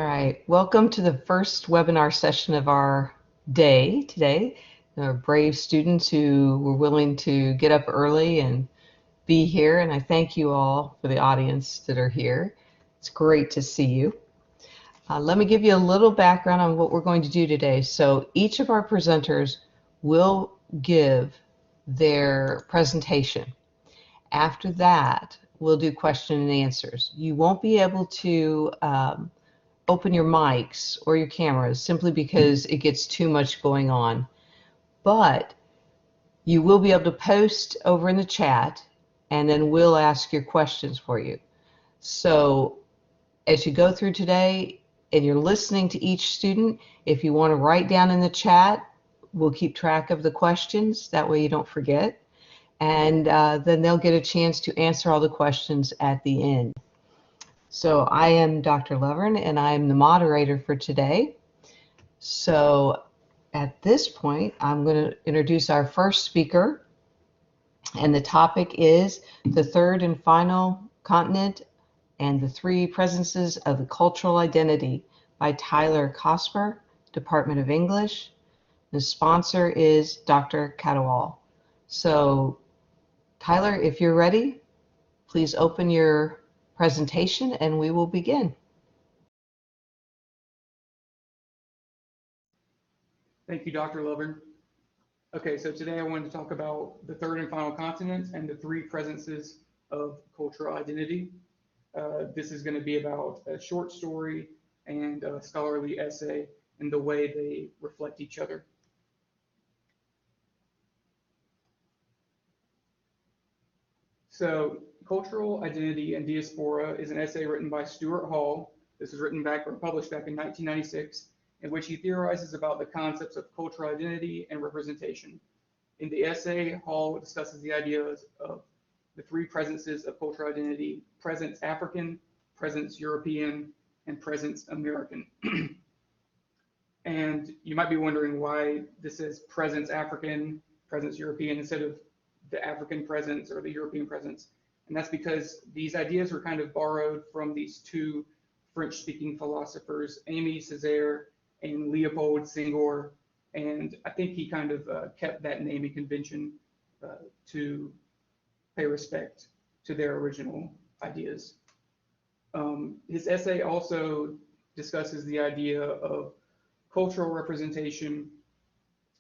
All right, welcome to the first webinar session of our day today. There are brave students who were willing to get up early and be here, and I thank you all for the audience that are here. It's great to see you. Let me give you a little background on what we're going to do today. So each of our presenters will give their presentation. After that, we'll do question and answers. You won't be able to open your mics or your cameras simply because it gets too much going on. But you will be able to post over in the chat, and then we'll ask your questions for you. So as you go through today and you're listening to each student, if you want to write down in the chat, we'll keep track of the questions. That way you don't forget. And then they'll get a chance to answer all the questions at the end. So I am Dr. Levern, and I am the moderator for today. So at this point, I'm going to introduce our first speaker, and the topic is the third and final continent and the three presences of the cultural identity by Tyler Cosper, Department of English. The sponsor is Dr. Cadwal. So Tyler, if you're ready, please open your presentation and we will begin. Thank you, Dr. Levern. Okay, so today I wanted to talk about the third and final continent and the three presences of cultural identity. This is going to be about a short story and a scholarly essay and the way they reflect each other. So, Cultural Identity and Diaspora is an essay written by Stuart Hall. This was published back in 1996, in which he theorizes about the concepts of cultural identity and representation. In the essay, Hall discusses the ideas of the three presences of cultural identity: presence African, presence European, and presence American. And you might be wondering why this says presence African, presence European, instead of the African presence or the European presence. And that's because these ideas were kind of borrowed from these two French-speaking philosophers, Aimé Césaire and Leopold Senghor. And I think he kind of kept that naming convention to pay respect to their original ideas. His essay also discusses the idea of cultural representation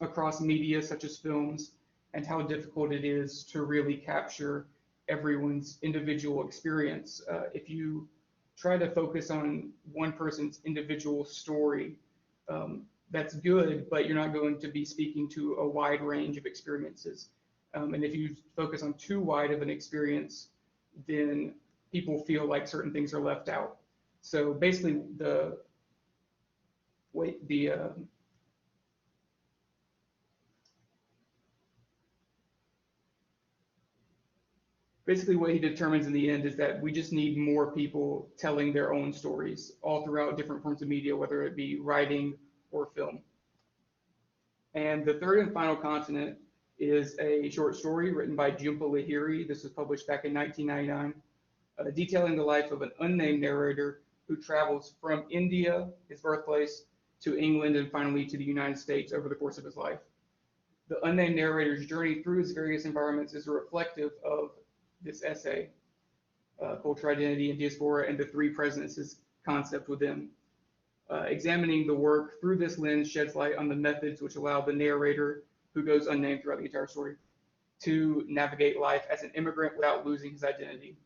across media such as films and how difficult it is to really capture everyone's individual experience. If you try to focus on one person's individual story, that's good, but you're not going to be speaking to a wide range of experiences. And if you focus on too wide of an experience, then people feel like certain things are left out. So basically, basically what he determines in the end is that we just need more people telling their own stories all throughout different forms of media, whether it be writing or film. And the third and final continent is a short story written by Jhumpa Lahiri. This was published back in 1999, detailing the life of an unnamed narrator who travels from India, his birthplace, to England and finally to the United States over the course of his life. The unnamed narrator's journey through his various environments is reflective of this essay, Cultural Identity and Diaspora, and the three presences concept within. Examining the work through this lens sheds light on the methods which allow the narrator, who goes unnamed throughout the entire story, to navigate life as an immigrant without losing his identity.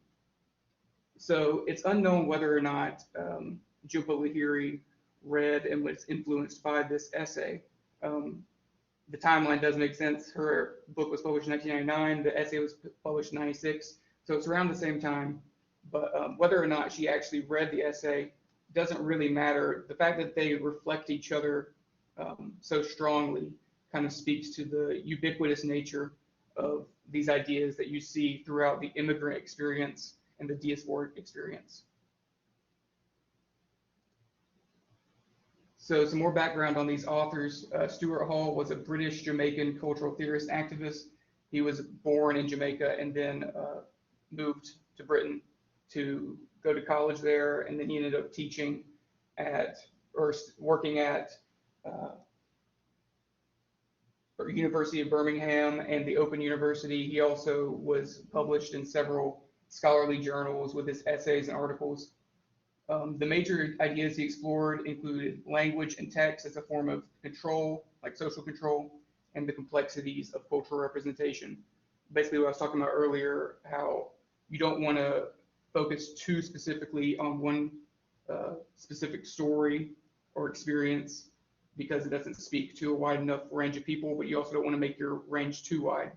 So it's unknown whether or not Jhumpa Lahiri read and was influenced by this essay. The timeline does make sense. Her book was published in 1999. The essay was published in 96. So it's around the same time. But whether or not she actually read the essay doesn't really matter. The fact that they reflect each other so strongly kind of speaks to the ubiquitous nature of these ideas that you see throughout the immigrant experience and the diasporic experience. So some more background on these authors. Stuart Hall was a British Jamaican cultural theorist activist. He was born in Jamaica and then moved to Britain to go to college there, and then he ended up teaching at or working at University of Birmingham and the Open University. He also was published in several scholarly journals with his essays and articles. The major ideas he explored included language and text as a form of control, like social control, and the complexities of cultural representation. Basically, what I was talking about earlier, how you don't want to focus too specifically on one specific story or experience because it doesn't speak to a wide enough range of people, but you also don't want to make your range too wide.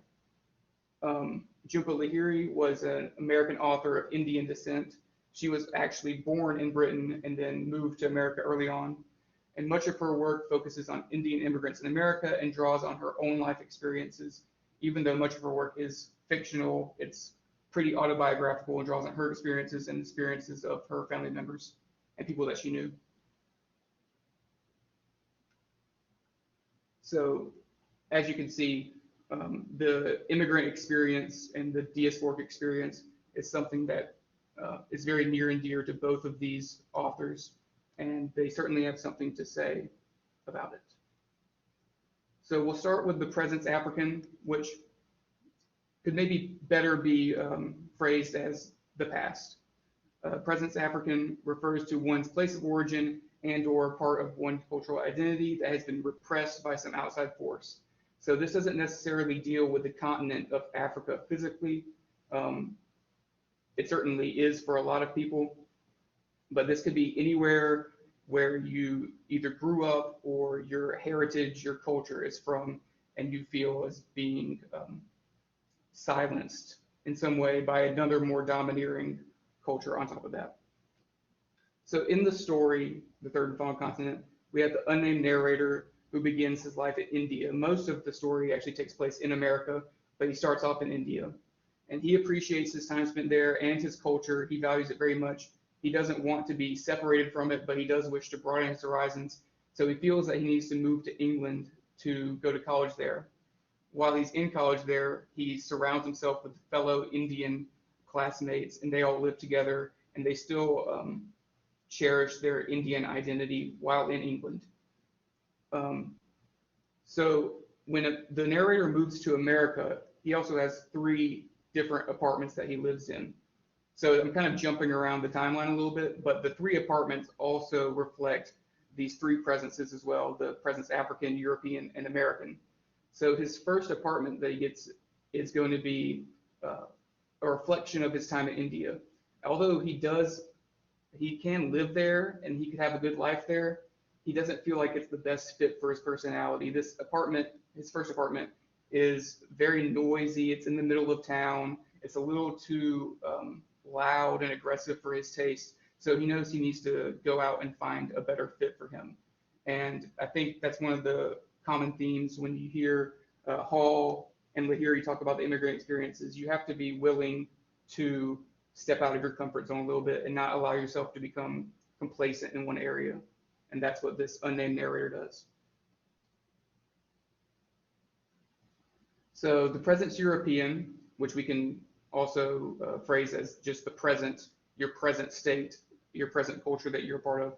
Jhumpa Lahiri was an American author of Indian descent. She was actually born in Britain and then moved to America early on. And much of her work focuses on Indian immigrants in America and draws on her own life experiences. Even though much of her work is fictional, it's pretty autobiographical and draws on her experiences and experiences of her family members and people that she knew. So as you can see, the immigrant experience and the diasporic experience is something that is very near and dear to both of these authors, and they certainly have something to say about it. So we'll start with the presence African, which could maybe better be phrased as the past. Presence African refers to one's place of origin and or part of one's cultural identity that has been repressed by some outside force. So this doesn't necessarily deal with the continent of Africa physically. It certainly is for a lot of people, but this could be anywhere where you either grew up or your heritage, your culture is from, and you feel as being silenced in some way by another more domineering culture on top of that. So in the story, The Third and Final Continent, we have the unnamed narrator who begins his life in India. Most of the story actually takes place in America, but he starts off in India. And he appreciates his time spent there and his culture. He values it very much. He doesn't want to be separated from it, but he does wish to broaden his horizons. So he feels that he needs to move to England to go to college there. While he's in college there, he surrounds himself with fellow Indian classmates, and they all live together, and they still cherish their Indian identity while in England. So when the narrator moves to America, he also has 3 different apartments that he lives in. So I'm kind of jumping around the timeline a little bit, but the 3 apartments also reflect these 3 presences as well, the presence African, European, and American. So his first apartment that he gets is going to be a reflection of his time in India. Although he can live there and he could have a good life there, he doesn't feel like it's the best fit for his personality. This apartment, his first apartment, is very noisy. It's in the middle of town. It's a little too loud and aggressive for his taste. So he knows he needs to go out and find a better fit for him. And I think that's one of the common themes when you hear Hall and Lahiri talk about the immigrant experiences. You have to be willing to step out of your comfort zone a little bit and not allow yourself to become complacent in one area. And that's what this unnamed narrator does. So the presence European, which we can also phrase as just the present, your present state, your present culture that you're a part of.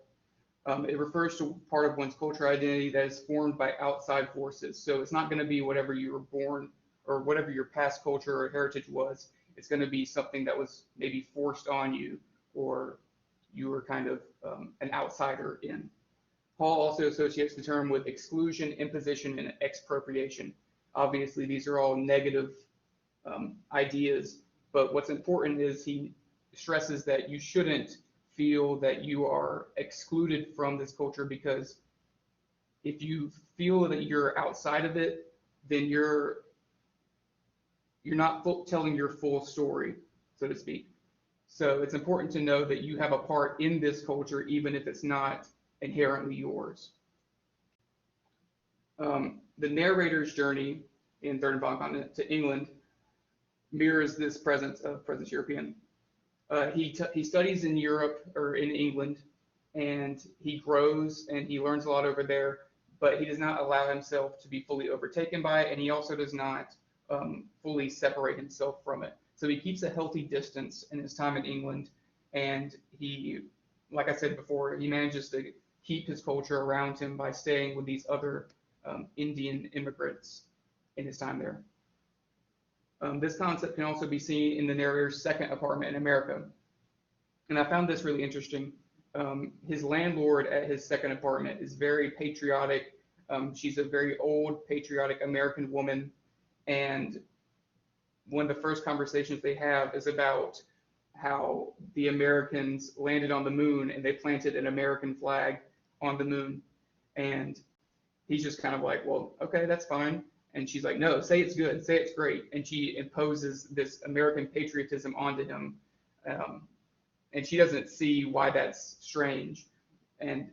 It refers to part of one's cultural identity that is formed by outside forces. So it's not going to be whatever you were born or whatever your past culture or heritage was. It's going to be something that was maybe forced on you or you were kind of an outsider in. Hall also associates the term with exclusion, imposition, and expropriation. Obviously, these are all negative ideas, but what's important is he stresses that you shouldn't feel that you are excluded from this culture, because if you feel that you're outside of it, then you're not telling your full story, so to speak. So it's important to know that you have a part in this culture, even if it's not inherently yours. The narrator's journey in Third and Final Continent to England mirrors this presence European. He studies in Europe or in England, and he grows and he learns a lot over there, but he does not allow himself to be fully overtaken by it, and he also does not fully separate himself from it. So he keeps a healthy distance in his time in England, and he like I said before, he manages to keep his culture around him by staying with these other Indian immigrants in his time there. This concept can also be seen in the narrator's second apartment in America. And I found this really interesting. His landlord at his second apartment is very patriotic. She's a very old, patriotic American woman. And one of the first conversations they have is about how the Americans landed on the moon and they planted an American flag on the moon. And he's just kind of like, well, okay, that's fine. And she's like, no, say it's good, say it's great. And she imposes this American patriotism onto him. And she doesn't see why that's strange. And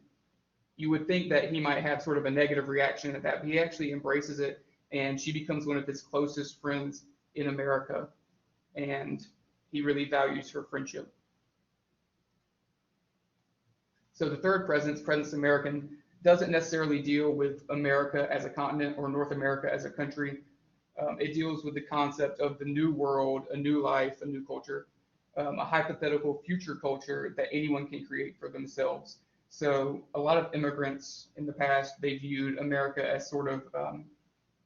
you would think that he might have sort of a negative reaction to that, but he actually embraces it, and she becomes one of his closest friends in America. And he really values her friendship. So the third presence, Presence American, doesn't necessarily deal with America as a continent or North America as a country. It deals with the concept of the new world, a new life, a new culture, a hypothetical future culture that anyone can create for themselves. So a lot of immigrants in the past, they viewed America as sort of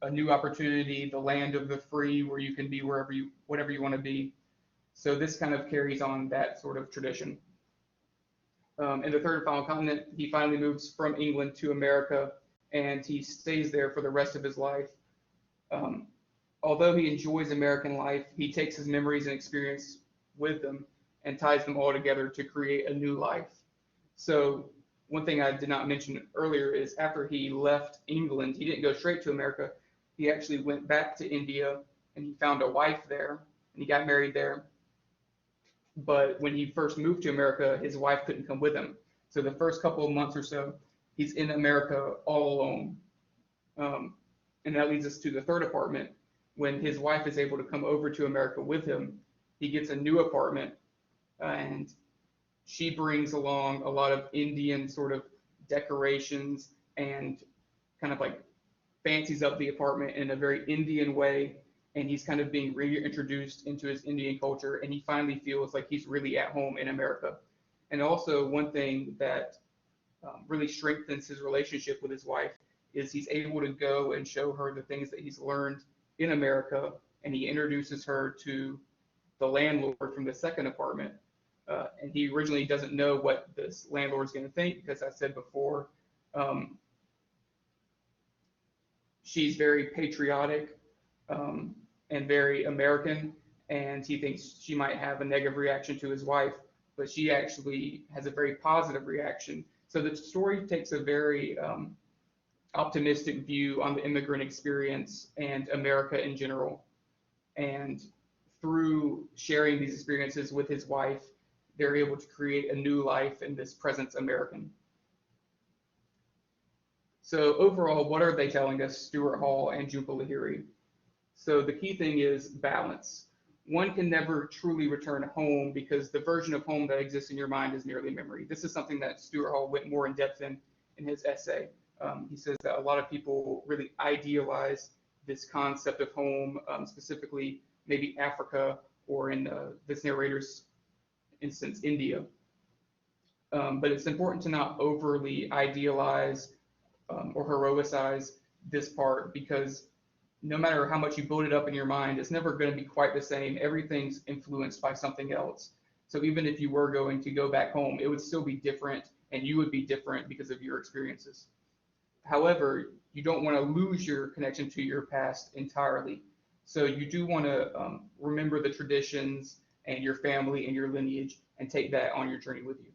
a new opportunity, the land of the free, where you can be whatever you want to be. So this kind of carries on that sort of tradition. In the third and final continent, he finally moves from England to America, and he stays there for the rest of his life. Although he enjoys American life, he takes his memories and experience with them and ties them all together to create a new life. So one thing I did not mention earlier is after he left England, he didn't go straight to America. He actually went back to India, and he found a wife there, and he got married there. But when he first moved to America, his wife couldn't come with him. So the first couple of months or so, he's in America all alone. And that leads us to the third apartment. When his wife is able to come over to America with him, he gets a new apartment, and she brings along a lot of Indian sort of decorations and kind of like fancies up the apartment in a very Indian way. And he's kind of being reintroduced into his Indian culture, and he finally feels like he's really at home in America. And also, one thing that really strengthens his relationship with his wife is he's able to go and show her the things that he's learned in America, and he introduces her to the landlord from the second apartment. And he originally doesn't know what this landlord's going to think, because I said before, she's very patriotic. And very American, and he thinks she might have a negative reaction to his wife, but she actually has a very positive reaction. So the story takes a very optimistic view on the immigrant experience and America in general. And through sharing these experiences with his wife, they're able to create a new life in this Presence American. So overall, what are they telling us, Stuart Hall and Jhumpa Lahiri? So the key thing is balance. One can never truly return home because the version of home that exists in your mind is merely memory. This is something that Stuart Hall went more in depth in his essay. He says that a lot of people really idealize this concept of home, specifically maybe Africa, or in this narrator's instance, India. But it's important to not overly idealize or heroicize this part, because no matter how much you build it up in your mind, it's never going to be quite the same. Everything's influenced by something else. So even if you were going to go back home, it would still be different, and you would be different because of your experiences. However, you don't want to lose your connection to your past entirely. So you do want to remember the traditions and your family and your lineage and take that on your journey with you.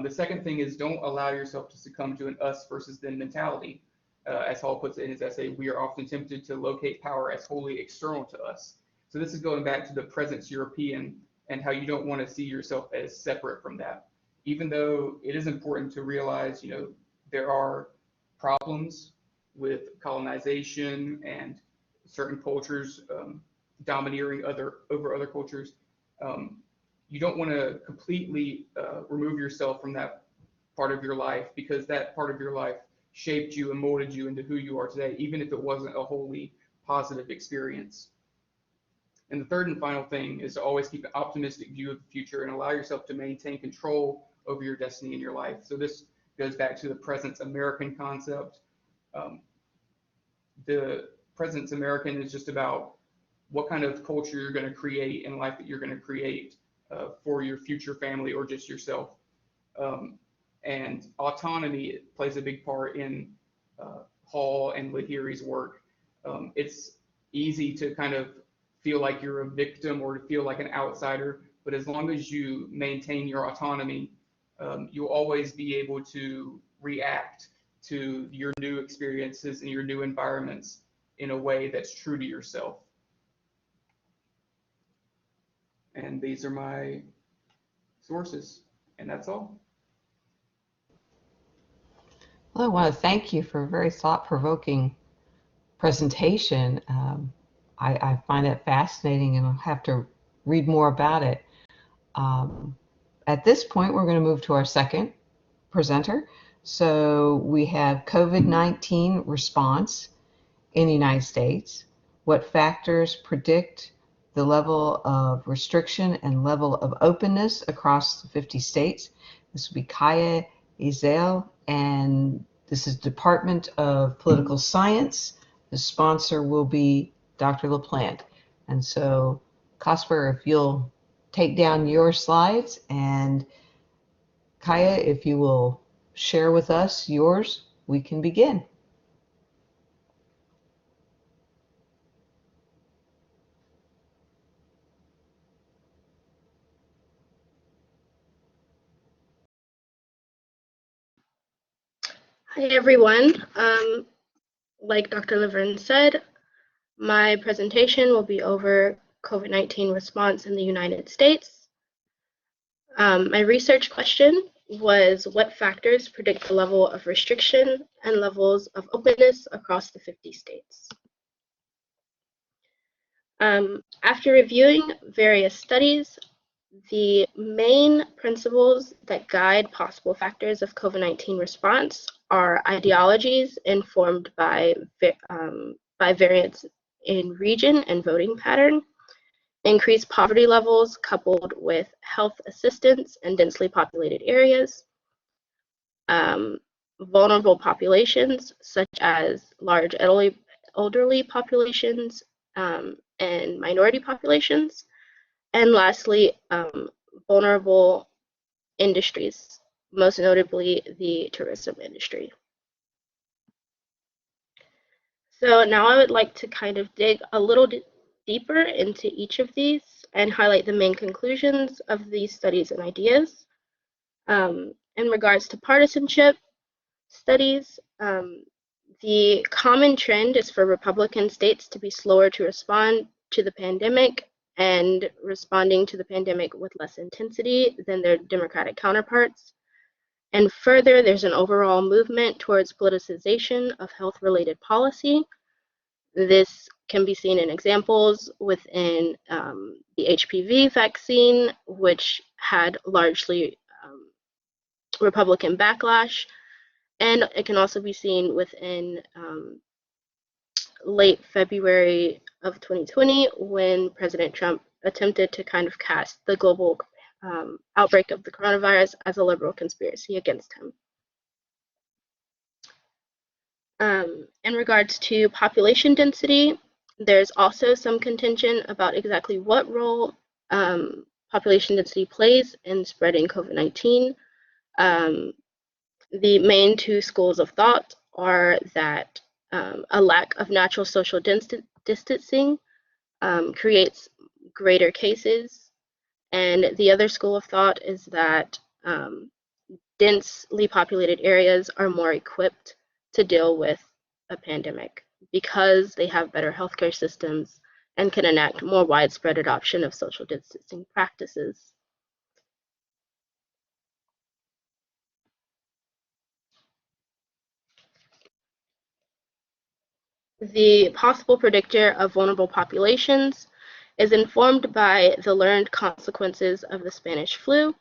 The second thing is, don't allow yourself to succumb to an us versus them mentality. As Hall puts it in his essay, we are often tempted to locate power as wholly external to us. So this is going back to the Presence European and how you don't want to see yourself as separate from that. Even though it is important to realize, there are problems with colonization and certain cultures domineering over other cultures, you don't want to completely remove yourself from that part of your life, because that part of your life shaped you and molded you into who you are today, even if it wasn't a wholly positive experience. And the third and final thing is to always keep an optimistic view of the future and allow yourself to maintain control over your destiny in your life. So this goes back to the Presence American concept. Um, the Presence American is just about what kind of culture you're going to create and life that you're going to create for your future family or just yourself. Um, and autonomy plays a big part in Hall and Lahiri's work. It's easy to kind of feel like you're a victim or to feel like an outsider, but as long as you maintain your autonomy, you'll always be able to react to your new experiences and your new environments in a way that's true to yourself. And these are my sources, and that's all. Well, I want to thank you for a very thought-provoking presentation. I find it fascinating and I'll have to read more about it. Um, at this point, we're going to move to our second presenter. So we have COVID-19 response in the United States. What factors predict the level of restriction and level of openness across the 50 states? This will be Kiya, Ezell, and this is Department of Political Science. The sponsor will be Dr. LaPlante. And so, Cosper, if you'll take down your slides, and Kiya, if you will share with us yours, we can begin. Hi, everyone. Like Dr. Laverne said, my presentation will be over COVID-19 response in the United States. My research question was, what factors predict the level of restriction and levels of openness across the 50 states? After reviewing various studies, the main principles that guide possible factors of COVID-19 response are ideologies informed by variance in region and voting pattern, increased poverty levels coupled with health assistance in densely populated areas, vulnerable populations such as large elderly populations and minority populations, and lastly, vulnerable industries, most notably the tourism industry. So now I would like to kind of dig a little deeper into each of these and highlight the main conclusions of these studies and ideas. In regards to partisanship studies, the common trend is for Republican states to be slower to respond to the pandemic and responding to the pandemic with less intensity than their Democratic counterparts. And further, there's an overall movement towards politicization of health-related policy. This can be seen in examples within the HPV vaccine, which had largely Republican backlash. And it can also be seen within late February of 2020 when President Trump attempted to kind of cast the global outbreak of the coronavirus as a liberal conspiracy against him. In regards to population density, there's also some contention about exactly what role population density plays in spreading COVID-19. The main two schools of thought are that a lack of natural social distancing creates greater cases, and the other school of thought is that densely populated areas are more equipped to deal with a pandemic because they have better healthcare systems and can enact more widespread adoption of social distancing practices. The possible predictor of vulnerable populations is informed by the learned consequences of the Spanish flu,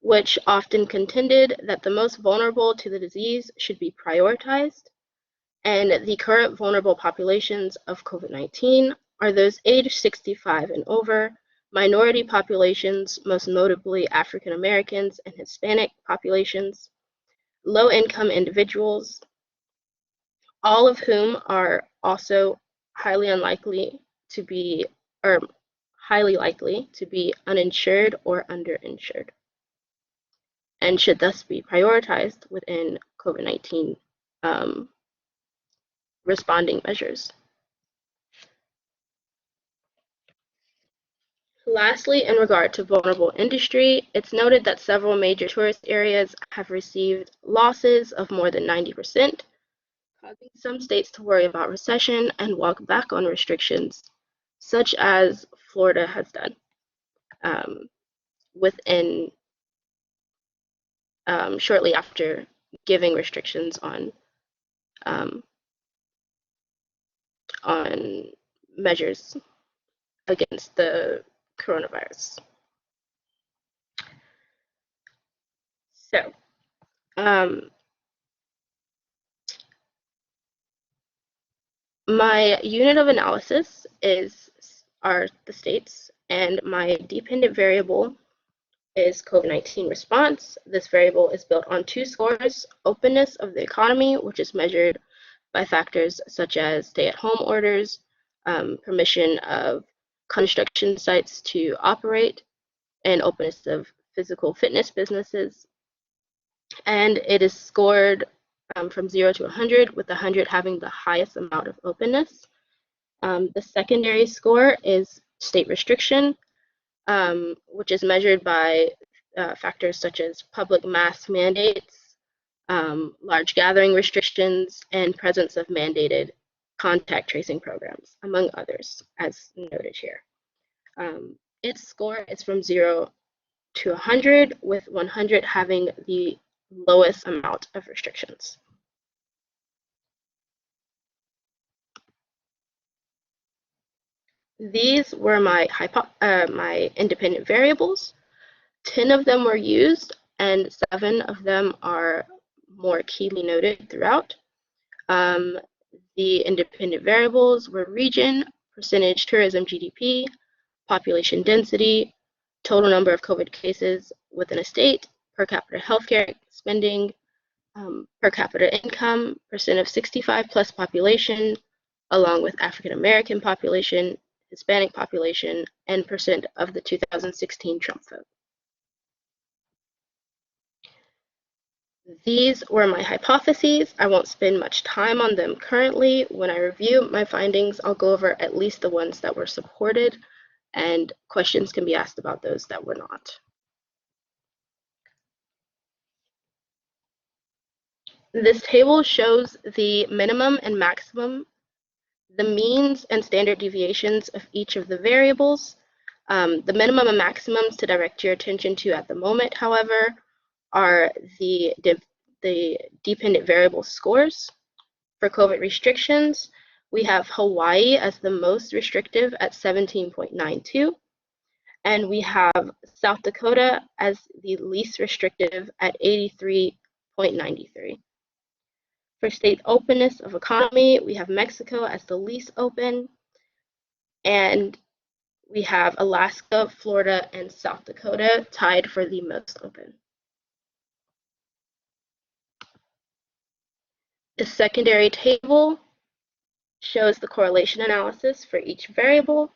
which often contended that the most vulnerable to the disease should be prioritized, and the current vulnerable populations of COVID-19 are those aged 65 and over, minority populations, most notably African Americans and Hispanic populations, low-income individuals, all of whom are also highly unlikely to be, or highly likely to be uninsured or underinsured, and should thus be prioritized within COVID-19 responding measures. Lastly, in regard to vulnerable industry, it's noted that several major tourist areas have received losses of more than 90%, causing some states to worry about recession and walk back on restrictions, such as Florida has done within shortly after giving restrictions on measures against the coronavirus. So, my unit of analysis are the states, and my dependent variable is COVID-19 response. This variable is built on two scores: openness of the economy, which is measured by factors such as stay-at-home orders, permission of construction sites to operate, and openness of physical fitness businesses. And it is scored from 0 to 100, with 100 having the highest amount of openness. The secondary score is state restriction, which is measured by factors such as public mask mandates, large gathering restrictions, and presence of mandated contact tracing programs, among others, as noted here. Its score is from 0 to 100, with 100 having the lowest amount of restrictions. These were my independent variables. 10 of them were used, and 7 of them are more keenly noted throughout. The independent variables were region, percentage tourism GDP, population density, total number of COVID cases within a state, per capita healthcare spending, per capita income, percent of 65 plus population, along with African American population, Hispanic population, and percent of the 2016 Trump vote. These were my hypotheses. I won't spend much time on them currently. When I review my findings, I'll go over at least the ones that were supported, and questions can be asked about those that were not. This table shows the minimum and maximum, the means and standard deviations of each of the variables. The minimum and maximums to direct your attention to at the moment, however, are the dependent variable scores. For COVID restrictions, we have Hawaii as the most restrictive at 17.92, and we have South Dakota as the least restrictive at 83.93. For state openness of economy, we have Mexico as the least open, and we have Alaska, Florida, and South Dakota tied for the most open. The secondary table shows the correlation analysis for each variable.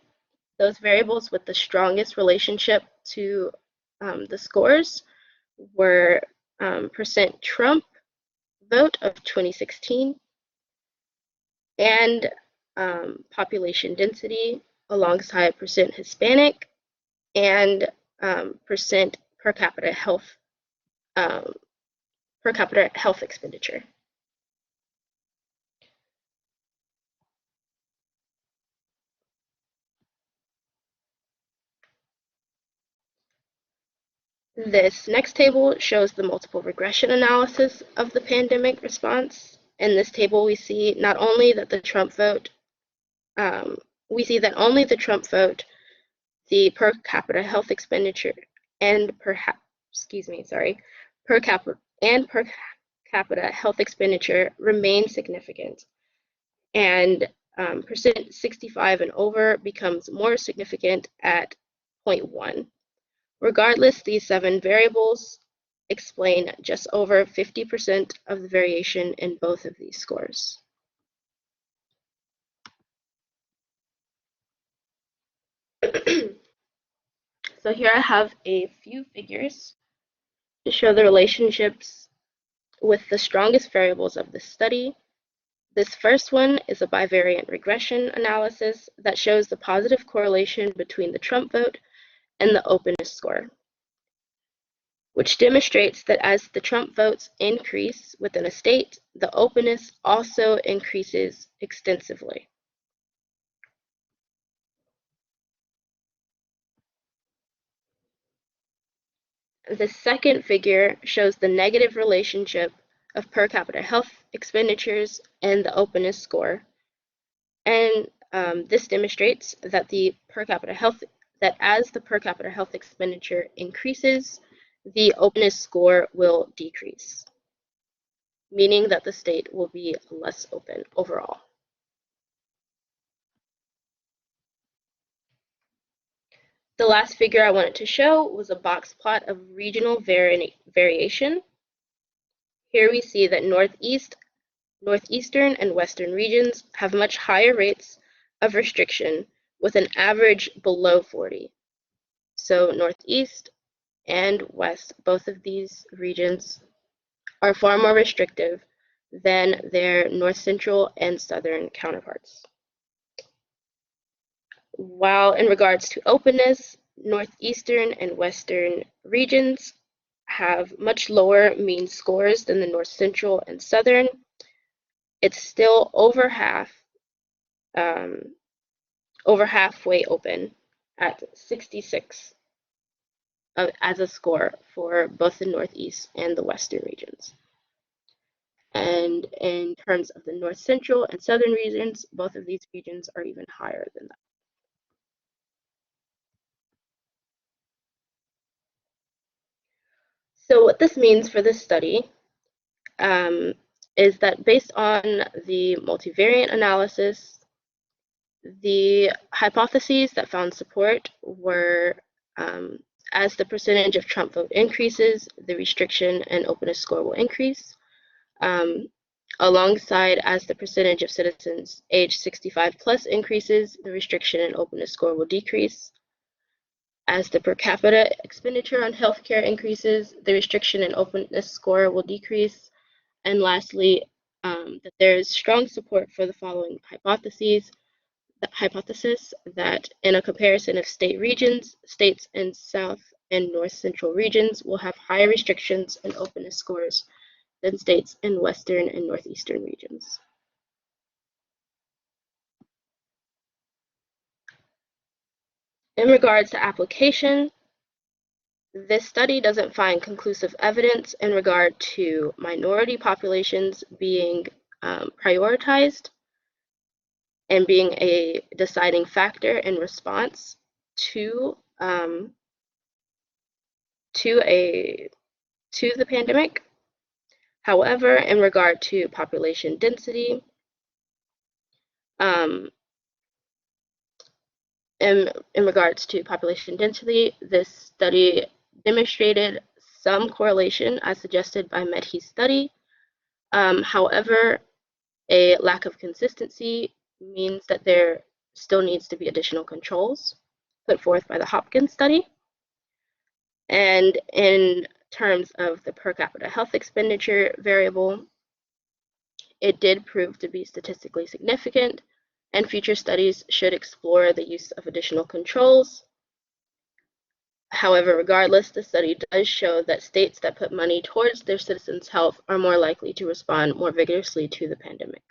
Those variables with the strongest relationship to the scores were percent Trump vote of 2016 and population density alongside percent Hispanic and percent per capita health expenditure. This next table shows the multiple regression analysis of the pandemic response. In this table, we see not only that the Trump vote, the per capita health expenditure and per capita health expenditure remain significant, and percent 65 and over becomes more significant at 0.1. Regardless, these 7 variables explain just over 50% of the variation in both of these scores. So here I have a few figures to show the relationships with the strongest variables of this study. This first one is a bivariate regression analysis that shows the positive correlation between the Trump vote and the openness score, which demonstrates that as the Trump votes increase within a state, the openness also increases extensively. The second figure shows the negative relationship of per capita health expenditures and the openness score. And this demonstrates that as the per capita health expenditure increases, the openness score will decrease, meaning that the state will be less open overall. The last figure I wanted to show was a box plot of regional variation. Here we see that northeastern and western regions have much higher rates of restriction with an average below 40. So northeast and west, both of these regions are far more restrictive than their north central and southern counterparts. While in regards to openness, northeastern and western regions have much lower mean scores than the north central and southern. It's still over halfway open at 66 as a score for both the northeast and the western regions. And in terms of the north central and southern regions, both of these regions are even higher than that. So what this means for this study is that based on the multivariate analysis, the hypotheses that found support were as the percentage of Trump vote increases, the restriction and openness score will increase. Alongside, as the percentage of citizens age 65 plus increases, the restriction and openness score will decrease. As the per capita expenditure on healthcare increases, the restriction and openness score will decrease. And lastly, that there is strong support for the following hypothesis that in a comparison of state regions, states in South and North Central regions will have higher restrictions and openness scores than states in Western and Northeastern regions. In regards to application, this study doesn't find conclusive evidence in regard to minority populations being prioritized and being a deciding factor in response to the pandemic. However, in regard to population density, in regards to population density, this study demonstrated some correlation as suggested by Medhi's study. However, a lack of consistency means that there still needs to be additional controls put forth by the Hopkins study. And in terms of the per capita health expenditure variable, it did prove to be statistically significant, and future studies should explore the use of additional controls. However, regardless, the study does show that states that put money towards their citizens' health are more likely to respond more vigorously to the pandemic.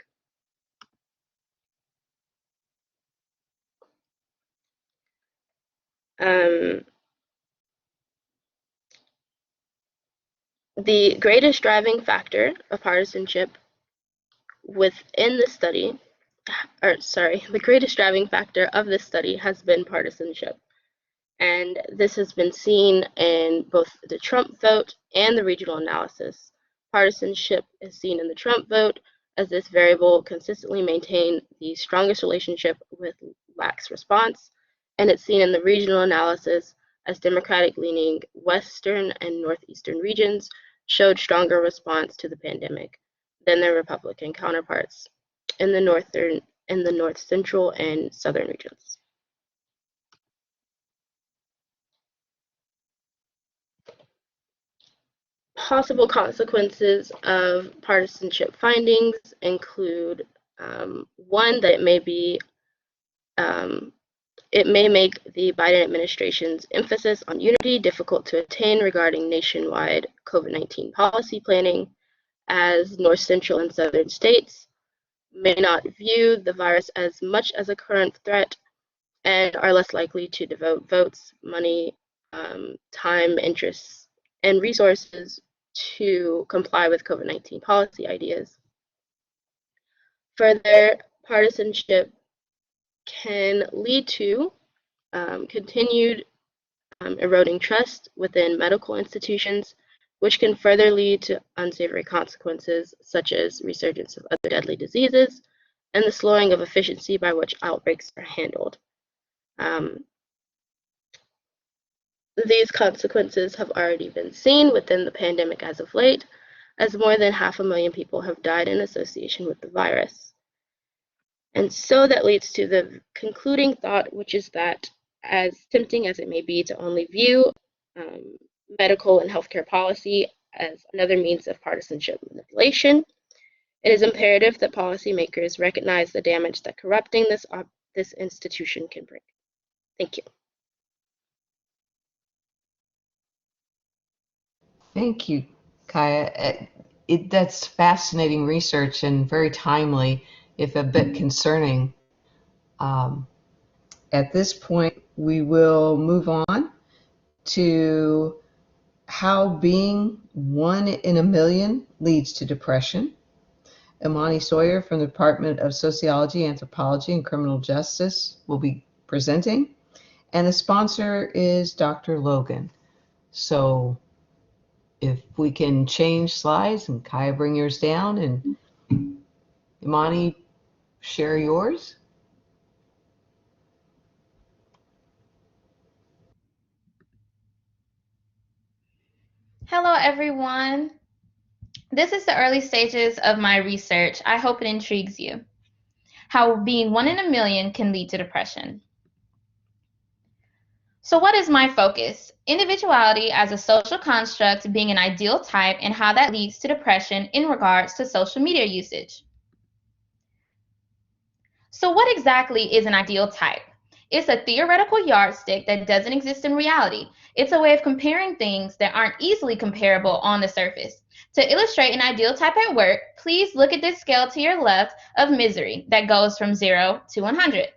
The greatest driving factor of partisanship within the study, the greatest driving factor of this study has been partisanship. And this has been seen in both the Trump vote and the regional analysis. Partisanship is seen in the Trump vote as this variable consistently maintained the strongest relationship with lax response, and it's seen in the regional analysis as Democratic-leaning Western and Northeastern regions showed stronger response to the pandemic than their Republican counterparts in the North Central and Southern regions. Possible consequences of partisanship findings include one, that it may make the Biden administration's emphasis on unity difficult to attain regarding nationwide COVID-19 policy planning, as North Central and Southern states may not view the virus as much as a current threat and are less likely to devote votes, money, time, interests, and resources to comply with COVID-19 policy ideas. Further, partisanship can lead to continued eroding trust within medical institutions, which can further lead to unsavory consequences such as resurgence of other deadly diseases and the slowing of efficiency by which outbreaks are handled. These consequences have already been seen within the pandemic as of late, as more than 500,000 people have died in association with the virus. And so that leads to the concluding thought, which is that as tempting as it may be to only view medical and healthcare policy as another means of partisanship manipulation, it is imperative that policymakers recognize the damage that corrupting this institution can bring. Thank you. Thank you, Kiya. That's fascinating research and very timely, if a bit concerning. At this point, we will move on to how being one in a million leads to depression. Imani Sawyer from the Department of Sociology, Anthropology, and Criminal Justice will be presenting, and the sponsor is Dr. Logan. So if we can change slides, and Kiya, bring yours down, and Imani, share yours. Hello, everyone. This is the early stages of my research. I hope it intrigues you. How being one in a million can lead to depression. So what is my focus? Individuality as a social construct being an ideal type and how that leads to depression in regards to social media usage. So what exactly is an ideal type? It's a theoretical yardstick that doesn't exist in reality. It's a way of comparing things that aren't easily comparable on the surface. To illustrate an ideal type at work, please look at this scale to your left of misery that goes from 0 to 100.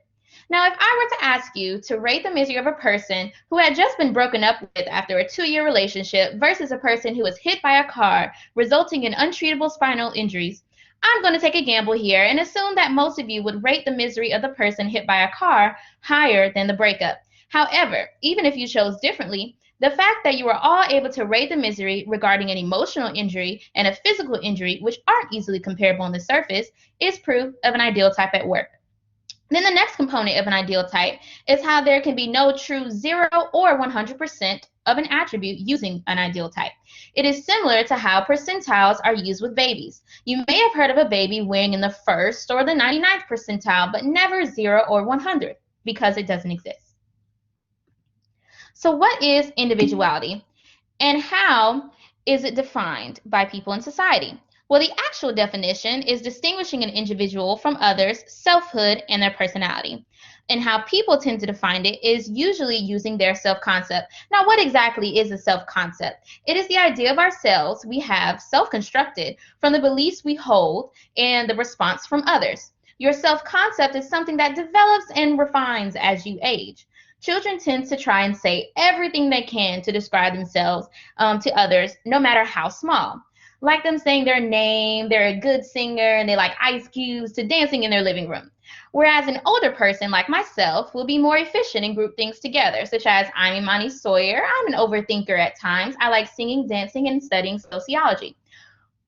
Now, if I were to ask you to rate the misery of a person who had just been broken up with after a 2-year relationship versus a person who was hit by a car, resulting in untreatable spinal injuries, I'm going to take a gamble here and assume that most of you would rate the misery of the person hit by a car higher than the breakup. However, even if you chose differently, the fact that you are all able to rate the misery regarding an emotional injury and a physical injury, which aren't easily comparable on the surface, is proof of an ideal type at work. Then the next component of an ideal type is how there can be no true 0 or 100% of an attribute using an ideal type. It is similar to how percentiles are used with babies. You may have heard of a baby weighing in the 1st or the 99th percentile, but never 0 or 100 because it doesn't exist. So what is individuality and how is it defined by people in society? Well, the actual definition is distinguishing an individual from others, selfhood, and their personality. And how people tend to define it is usually using their self-concept. Now, what exactly is a self-concept? It is the idea of ourselves we have self-constructed from the beliefs we hold and the response from others. Your self-concept is something that develops and refines as you age. Children tend to try and say everything they can to describe themselves to others, no matter how small. Like them saying their name, they're a good singer, and they like ice cubes, to dancing in their living room. Whereas an older person like myself will be more efficient and group things together, such as I'm Imani Sawyer, I'm an overthinker at times, I like singing, dancing, and studying sociology.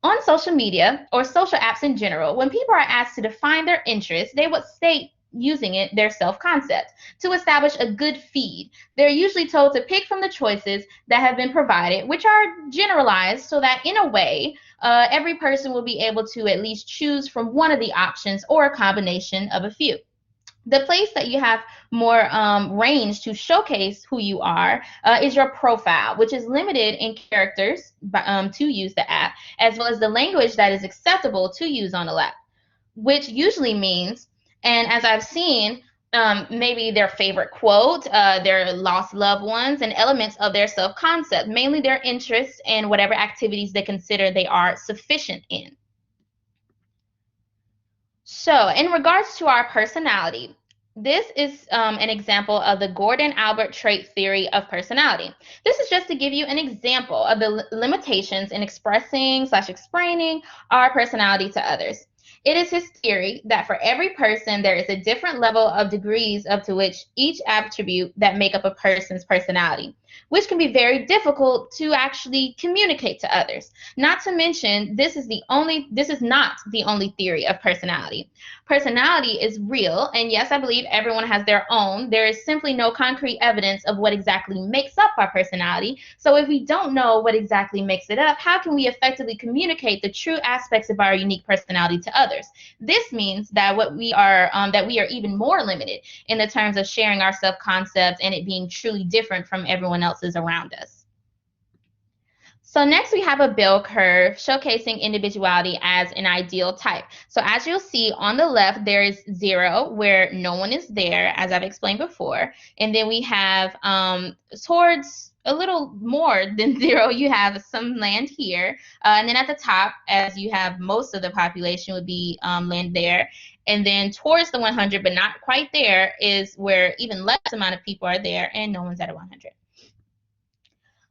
On social media or social apps in general, when people are asked to define their interests, they would state using it their self-concept. To establish a good feed, they're usually told to pick from the choices that have been provided, which are generalized so that in a way, every person will be able to at least choose from one of the options or a combination of a few. The place that you have more range to showcase who you are is your profile, which is limited in characters to use the app, as well as the language that is acceptable to use on the app, which usually means, and as I've seen, maybe their favorite quote, their lost loved ones, and elements of their self-concept, mainly their interests and whatever activities they consider they are sufficient in. So, in regards to our personality, this is an example of the Gordon-Albert trait theory of personality. This is just to give you an example of the limitations in expressing/explaining our personality to others. It is his theory that for every person, there is a different level of degrees up to which each attribute that make up a person's personality, which can be very difficult to actually communicate to others. Not to mention, this is not the only theory of personality. Personality is real, and yes, I believe everyone has their own. There is simply no concrete evidence of what exactly makes up our personality. So if we don't know what exactly makes it up, how can we effectively communicate the true aspects of our unique personality to others? This means that we are even more limited in the terms of sharing our self-concept and it being truly different from everyone else's around us. So next we have a bell curve showcasing individuality as an ideal type. So as you'll see on the left, there is 0 where no one is there, as I've explained before. And then we have towards a little more than 0, you have some land here. And then at the top, as you have most of the population would be land there. And then towards the 100, but not quite there, is where even less amount of people are there and no one's at a 100.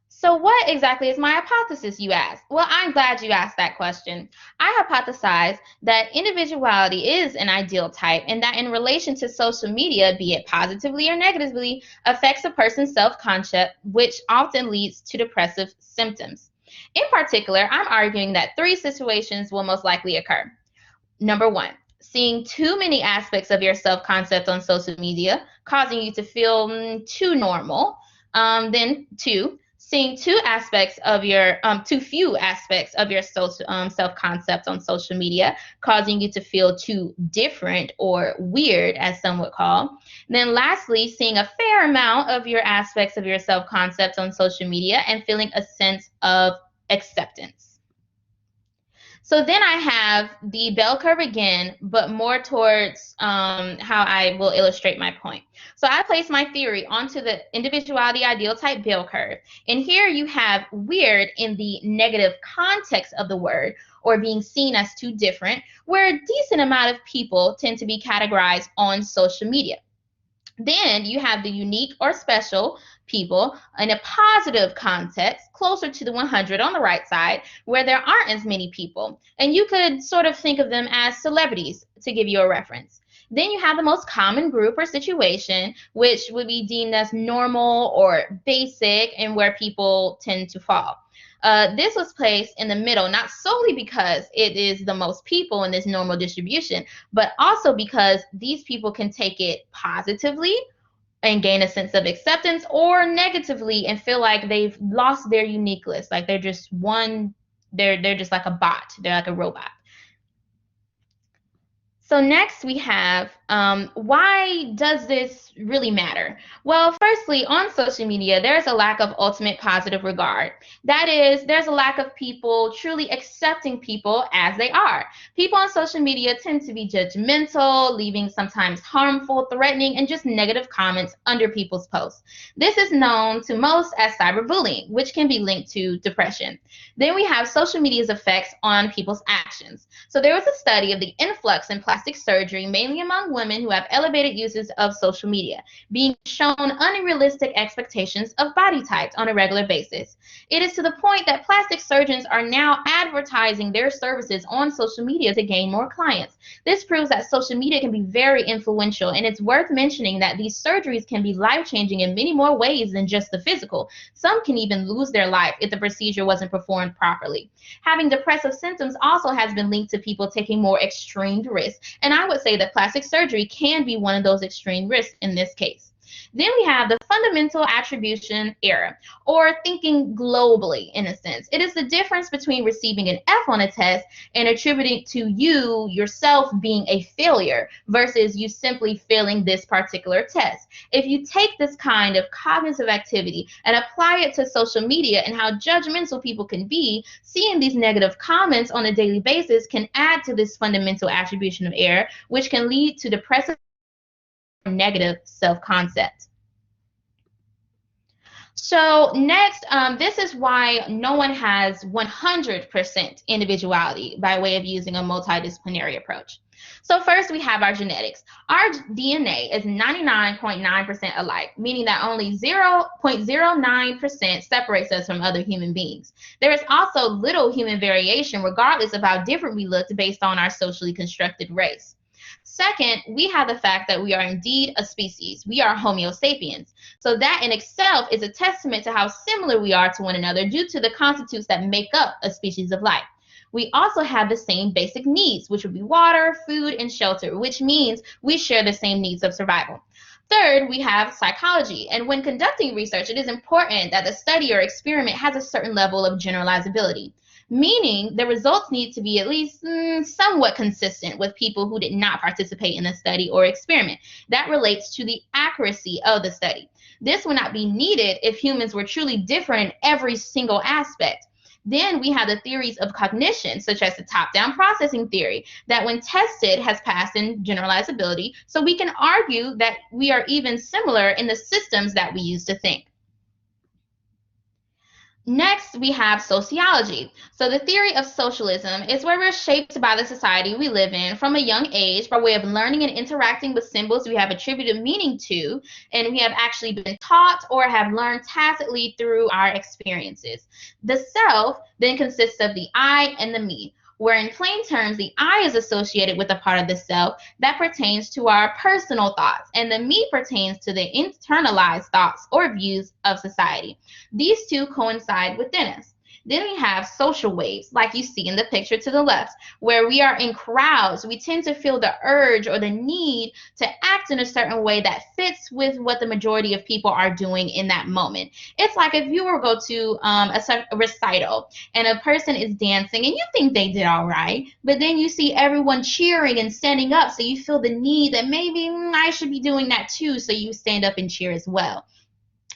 So what exactly is my hypothesis, you ask? Well, I'm glad you asked that question. I hypothesize that individuality is an ideal type and that in relation to social media, be it positively or negatively, affects a person's self-concept, which often leads to depressive symptoms. In particular, I'm arguing that 3 situations will most likely occur. Number 1, seeing too many aspects of your self-concept on social media, causing you to feel too normal. Then 2, seeing too few aspects of your self-concept on social media, causing you to feel too different or weird, as some would call. Then lastly, seeing a fair amount of your aspects of your self-concept on social media and feeling a sense of acceptance. So then I have the bell curve again, but more towards how I will illustrate my point. So I place my theory onto the individuality ideal type bell curve. And here you have weird in the negative context of the word, or being seen as too different, where a decent amount of people tend to be categorized on social media. Then you have the unique or special people in a positive context, closer to the 100 on the right side, where there aren't as many people. And you could sort of think of them as celebrities, to give you a reference. Then you have the most common group or situation, which would be deemed as normal or basic, and where people tend to fall. This was placed in the middle, not solely because it is the most people in this normal distribution, but also because these people can take it positively and gain a sense of acceptance, or negatively and feel like they've lost their uniqueness, like they're just like a bot, they're like a robot. So next we have, why does this really matter? Well, firstly, on social media, there's a lack of ultimate positive regard. That is, there's a lack of people truly accepting people as they are. People on social media tend to be judgmental, leaving sometimes harmful, threatening, and just negative comments under people's posts. This is known to most as cyberbullying, which can be linked to depression. Then we have social media's effects on people's actions. So there was a study of the influx in plastic surgery, mainly among women who have elevated uses of social media, being shown unrealistic expectations of body types on a regular basis. It is to the point that plastic surgeons are now advertising their services on social media to gain more clients. This proves that social media can be very influential, and it's worth mentioning that these surgeries can be life-changing in many more ways than just the physical. Some can even lose their life if the procedure wasn't performed properly. Having depressive symptoms also has been linked to people taking more extreme risks, and I would say that plastic surgery surgery can be one of those extreme risks in this case. Then we have the fundamental attribution error, or thinking globally in a sense. It is the difference between receiving an F on a test and attributing to you yourself being a failure versus you simply failing this particular test. If you take this kind of cognitive activity and apply it to social media and how judgmental people can be, seeing these negative comments on a daily basis can add to this fundamental attribution of error, which can lead to depressive negative self-concept. So next, this is why no one has 100% individuality by way of using a multidisciplinary approach. So first we have our genetics. Our DNA is 99.9% alike, meaning that only 0.09% separates us from other human beings. There is also little human variation regardless of how different we look based on our socially constructed race. Second, we have the fact that we are indeed a species. We are Homo sapiens. So that in itself is a testament to how similar we are to one another due to the constitutes that make up a species of life. We also have the same basic needs, which would be water, food, and shelter, which means we share the same needs of survival. Third, we have psychology. And when conducting research, it is important that the study or experiment has a certain level of generalizability, meaning the results need to be at least somewhat consistent with people who did not participate in the study or experiment. That relates to the accuracy of the study. This would not be needed if humans were truly different in every single aspect. Then we have the theories of cognition, such as the top-down processing theory, that when tested has passed in generalizability, so we can argue that we are even similar in the systems that we use to think. Next, we have sociology. So the theory of socialism is where we're shaped by the society we live in from a young age by way of learning and interacting with symbols we have attributed meaning to, and we have actually been taught or have learned tacitly through our experiences. The self then consists of the I and the me, where in plain terms, the I is associated with a part of the self that pertains to our personal thoughts, and the me pertains to the internalized thoughts or views of society. These two coincide within us. Then we have social waves, like you see in the picture to the left, where we are in crowds. We tend to feel the urge or the need to act in a certain way that fits with what the majority of people are doing in that moment. It's like if you were to go to a recital and a person is dancing and you think they did all right, but then you see everyone cheering and standing up, so you feel the need that maybe I should be doing that too, so you stand up and cheer as well.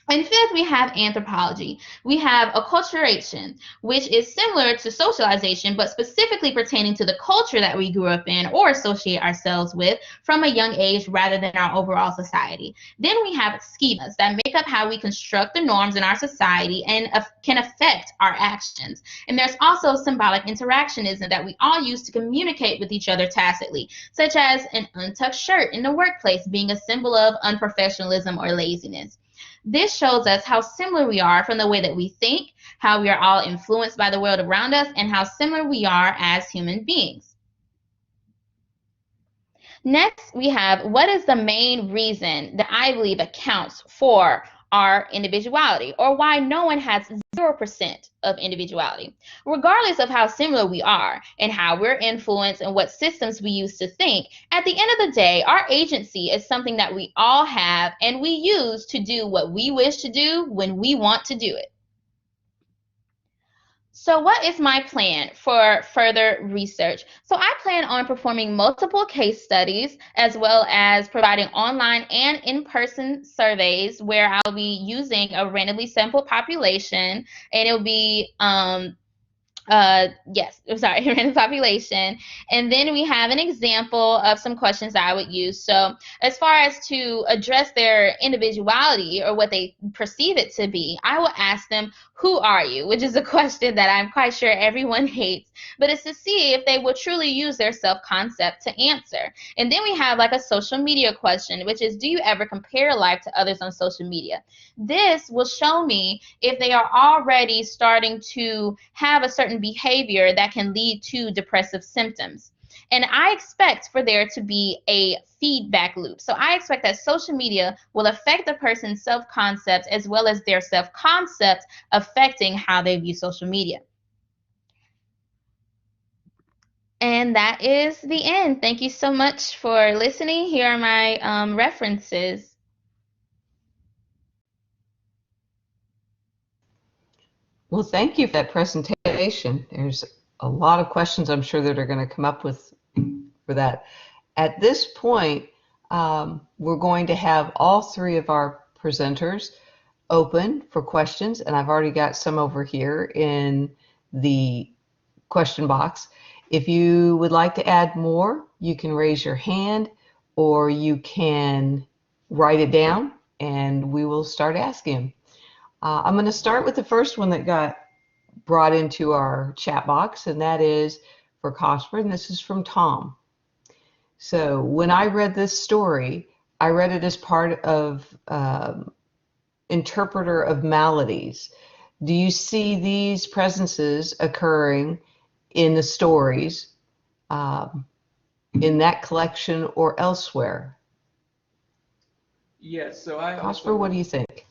And fifth, we have anthropology. We have acculturation, which is similar to socialization, but specifically pertaining to the culture that we grew up in or associate ourselves with from a young age rather than our overall society. Then we have schemas that make up how we construct the norms in our society and can affect our actions. And there's also symbolic interactionism that we all use to communicate with each other tacitly, such as an untucked shirt in the workplace being a symbol of unprofessionalism or laziness. This shows us how similar we are from the way that we think, how we are all influenced by the world around us, and how similar we are as human beings. Next, we have what is the main reason that I believe accounts for our individuality, or why no one has 0% of individuality. Regardless of how similar we are and how we're influenced and what systems we use to think, at the end of the day, our agency is something that we all have and we use to do what we wish to do when we want to do it. So what is my plan for further research? So I plan on performing multiple case studies as well as providing online and in-person surveys where I'll be using a randomly sampled population, and it'll be random population. And then we have an example of some questions that I would use. So as far as to address their individuality or what they perceive it to be, I will ask them, who are you? Which is a question that I'm quite sure everyone hates, but it's to see if they will truly use their self-concept to answer. And then we have like a social media question, which is, do you ever compare life to others on social media? This will show me if they are already starting to have a certain behavior that can lead to depressive symptoms. And I expect for there to be a feedback loop. So I expect that social media will affect the person's self-concept as well as their self-concept affecting how they view social media. And that is the end. Thank you so much for listening. Here are my references. Well, thank you for that presentation. There's a lot of questions I'm sure that are going to come up with for that. At this point, we're going to have all three of our presenters open for questions, and I've already got some over here in the question box. If you would like to add more, you can raise your hand or you can write it down and we will start asking them. I'm going to start with the first one that got brought into our chat box, and that is for Cosper, and this is from Tom. So when I read this story, I read it as part of Interpreter of Maladies. Do you see these presences occurring in the stories in that collection or elsewhere? Yes, so Cosper, what do you think?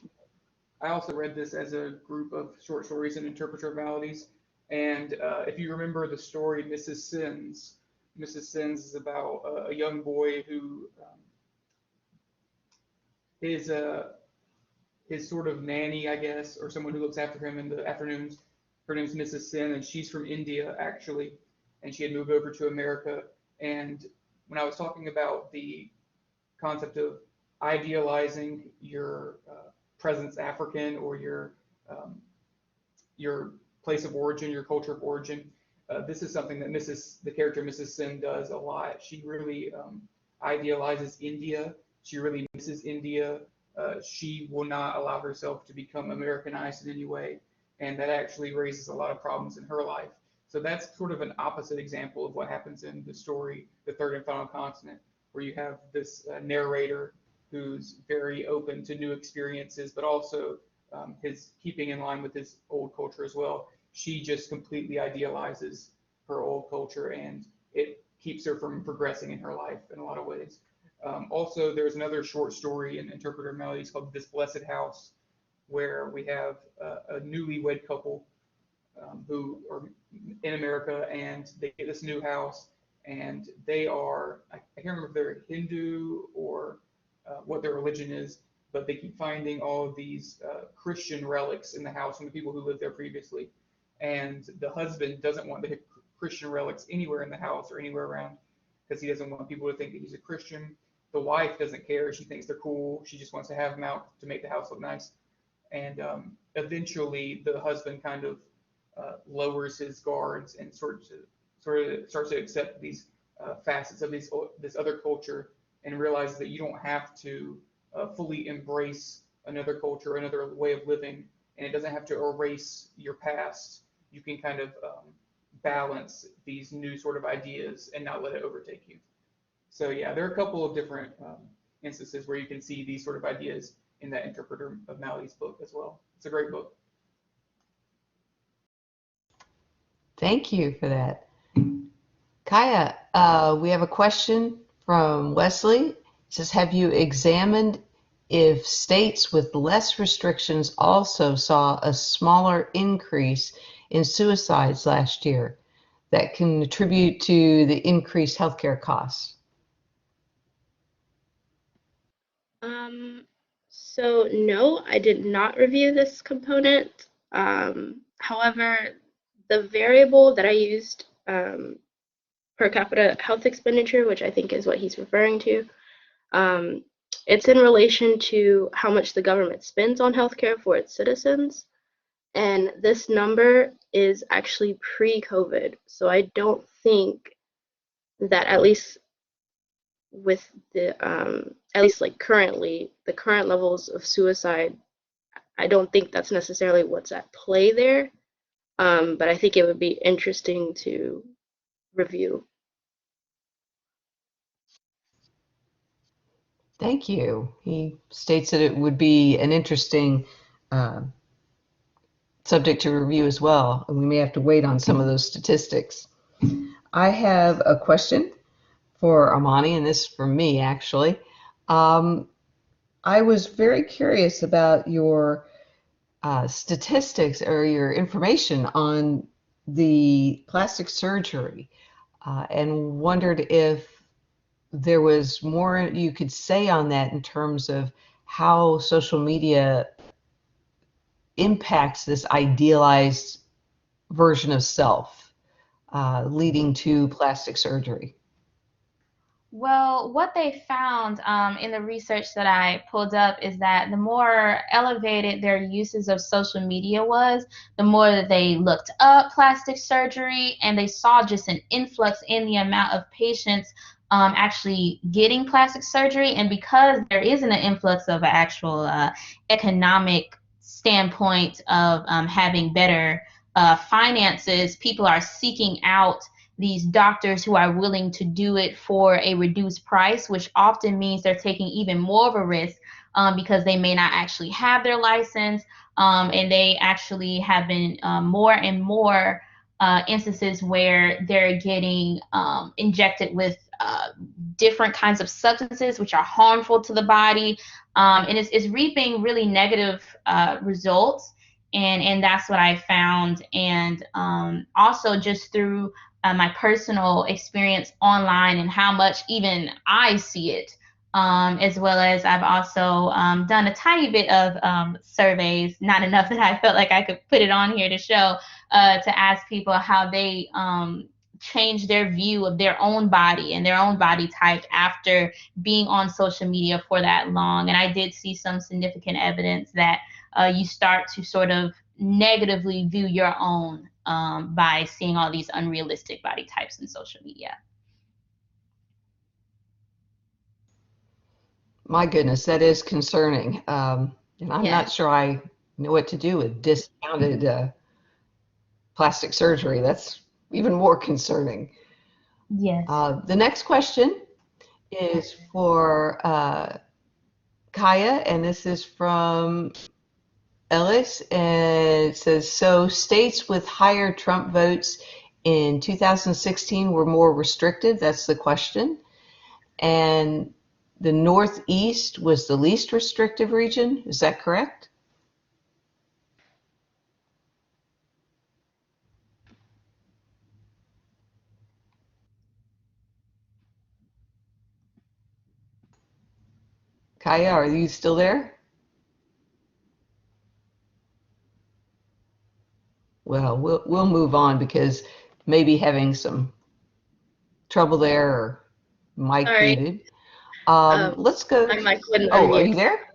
I also read this as a group of short stories in Interpreter of Maladies. And if you remember the story Mrs. Sins is about a young boy who his sort of nanny, I guess, or someone who looks after him in the afternoons. Her name's Mrs. Sin, and she's from India, actually, and she had moved over to America. And when I was talking about the concept of idealizing your presence African or your place of origin, your culture of origin, this is something that the character Mrs. Sin does a lot. She really idealizes India. She really misses India. She will not allow herself to become Americanized in any way, and that actually raises a lot of problems in her life. So that's sort of an opposite example of what happens in the story, The Third and Final Continent, where you have this narrator who's very open to new experiences, but also his keeping in line with his old culture as well. She just completely idealizes her old culture, and it keeps her from progressing in her life in a lot of ways. Also, there's another short story in Interpreter of Maladies called This Blessed House, where we have a newlywed couple who are in America, and they get this new house, and they are, I can't remember if they're Hindu or what their religion is, but they keep finding all of these Christian relics in the house from the people who lived there previously. And the husband doesn't want the Christian relics anywhere in the house or anywhere around because he doesn't want people to think that he's a Christian. The wife doesn't care. She thinks they're cool. She just wants to have them out to make the house look nice. And eventually, the husband kind of lowers his guards and sort of starts to accept these facets of this other culture and realizes that you don't have to fully embrace another culture, another way of living, and it doesn't have to erase your past. You can kind of balance these new sort of ideas and not let it overtake you. So yeah, there are a couple of different instances where you can see these sort of ideas in that Interpreter of Maladies book as well. It's a great book. Thank you for that. Kiya, we have a question from Wesley. It says, have you examined if states with less restrictions also saw a smaller increase in suicides last year that can attribute to the increased healthcare costs? So no, I did not review this component. However, the variable that I used per capita health expenditure, which I think is what he's referring to, it's in relation to how much the government spends on healthcare for its citizens. And this number is actually pre-COVID. So I don't think that at least with the at least like currently the current levels of suicide, I don't think that's necessarily what's at play there. But I think it would be interesting to review. Thank you. He states that it would be an interesting subject to review as well, and we may have to wait on some of those statistics. I have a question for Amani, and this is for me actually. I was very curious about your statistics or your information on the plastic surgery. and wondered if there was more you could say on that in terms of how social media impacts this idealized version of self, leading to plastic surgery. Well, what they found in the research that I pulled up is that the more elevated their uses of social media was, the more that they looked up plastic surgery, and they saw just an influx in the amount of patients actually getting plastic surgery. And because there isn't an influx of an actual economic standpoint of having better finances, people are seeking out these doctors who are willing to do it for a reduced price, which often means they're taking even more of a risk because they may not actually have their license. And they actually have been more and more instances where they're getting injected with different kinds of substances which are harmful to the body. And it's reaping really negative results. And that's what I found. And also just through my personal experience online and how much even I see it, as well as I've also done a tiny bit of surveys, not enough that I felt like I could put it on here to show, to ask people how they change their view of their own body and their own body type after being on social media for that long. And I did see some significant evidence that you start to sort of negatively view your own by seeing all these unrealistic body types in social media. My goodness, that is concerning. And I'm Yeah. not sure I know what to do with discounted plastic surgery. That's even more concerning. Yes. The next question is for Kiya, and this is from Ellis, and it says, so states with higher Trump votes in 2016 were more restrictive? That's the question. And the Northeast was the least restrictive region. Is that correct? Kiya, are you still there? Well, we'll move on because maybe having some trouble there or mic Sorry, muted. Let's go. my mic wouldn't Oh, are unmute. you there?